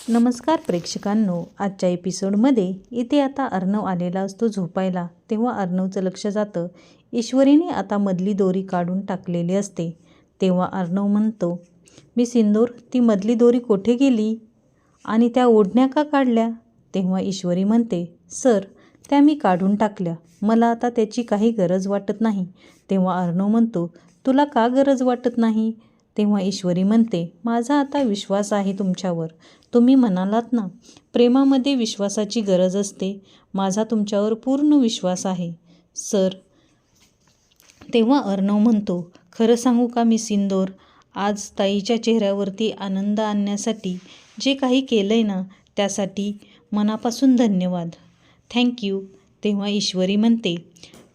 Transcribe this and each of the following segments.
नमस्कार प्रेक्षकांनो, आजच्या एपिसोडमध्ये इथे आता अर्णव आलेला असतो झोपायला. तेव्हा अर्णवचं लक्ष जातं ईश्वरीने आता मधली दोरी काढून टाकलेली असते. तेव्हा अर्णव म्हणतो, मी सिंदूर, ती मधली दोरी कोठे गेली आणि त्या ओढण्या का काढल्या? तेव्हा ईश्वरी म्हणते, सर, त्या मी काढून टाकल्या, मला आता त्याची काही गरज वाटत नाही. तेव्हा अर्णव म्हणतो, तुला का गरज वाटत नाही? तेव्हा ईश्वरी म्हणते, माझा आता विश्वास आहे तुमच्यावर. तुम्ही म्हणालात ना, प्रेमामध्ये विश्वासाची गरज असते. माझा तुमच्यावर पूर्ण विश्वास आहे सर. तेव्हा अर्णव म्हणतो, खरं सांगू का मी सिंदूर, आज ताईच्या चेहऱ्यावरती आनंद आणण्यासाठी जे काही केलं आहे ना, त्यासाठी मनापासून धन्यवाद, थँक्यू. तेव्हा ईश्वरी म्हणते,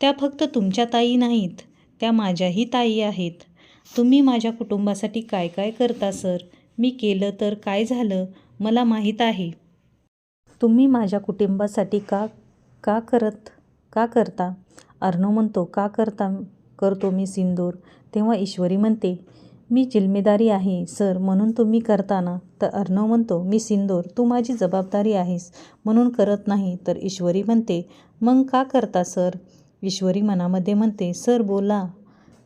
त्या फक्त तुमच्या ताई नाहीत, त्या माझ्याही ताई आहेत. तुम्ही माझ्या कुटुंबासाठी काय काय करता सर. मी केलं तर काय झालं, मला माहीत आहे. तुम्ही माझ्या कुटुंबासाठी का करता? अर्णव म्हणतो, करतो मी सिंदूर. तेव्हा ईश्वरी म्हणते, मी जिम्मेदारी आहे सर म्हणून तुम्ही करता ना. तर अर्णव म्हणतो, मी सिंदूर, तू माझी जबाबदारी आहेस म्हणून करत नाही. तर ईश्वरी म्हणते, मग का करता सर? ईश्वरी मनामध्ये म्हणते, सर बोला,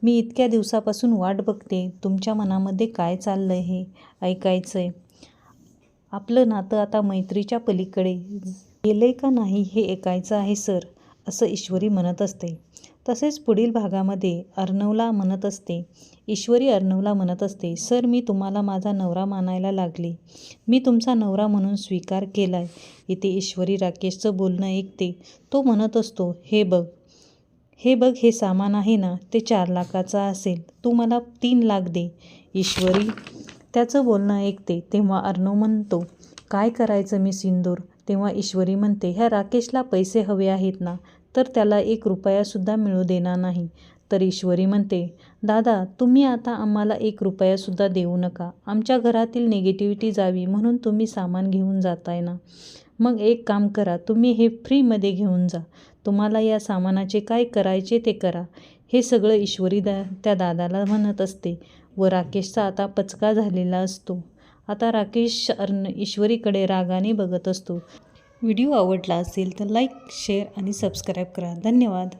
मी इतक्या दिवसापासून वाट बघते. तुमच्या मनामध्ये काय चाललं आहे हे ऐकायचं आहे. आपलं नातं आता मैत्रीच्या पलीकडे गेलंय का नाही हे ऐकायचं आहे सर, असं ईश्वरी म्हणत असते. तसेच पुढील भागामध्ये ईश्वरी अर्णवला म्हणत असते, सर, मी तुम्हाला माझा नवरा मानायला लागले. मी तुमचा नवरा म्हणून स्वीकार केलाय. इथे ईश्वरी राकेशचं बोलणं ऐकते. तो म्हणत असतो, हे बघ, हे सामान आहे ना, ते 4 लाखाचं असेल. तू मला 3 लाख दे. ईश्वरी त्याचं बोलणं ऐकते. तेव्हा अर्णव म्हणतो, काय करायचं मी सिंदूर? तेव्हा ईश्वरी म्हणते, ह्या राकेशला पैसे हवे आहेत ना, तर त्याला 1 रुपयासुद्धा मिळू देणार नाही. तर ईश्वरी म्हणते, दादा, तुम्ही आता आम्हाला 1 रुपयासुद्धा देऊ नका. आमच्या घरातील निगेटिव्हिटी जावी म्हणून तुम्ही सामान घेऊन जाताय ना. मग एक काम करा, तुम्ही हे फ्रीमध्ये घेऊन जा. तुम्हाला या सामानाचे काय करायचे ते करा. हे सगळं ईश्वरी त्या दादाला म्हणत असते व राकेशचा आता पचका झालेला असतो. आता राकेश ईश्वरीकडे रागाने बघत असतो. व्हिडिओ आवडला असेल तर लाईक, शेअर आणि सबस्क्राईब करा. धन्यवाद.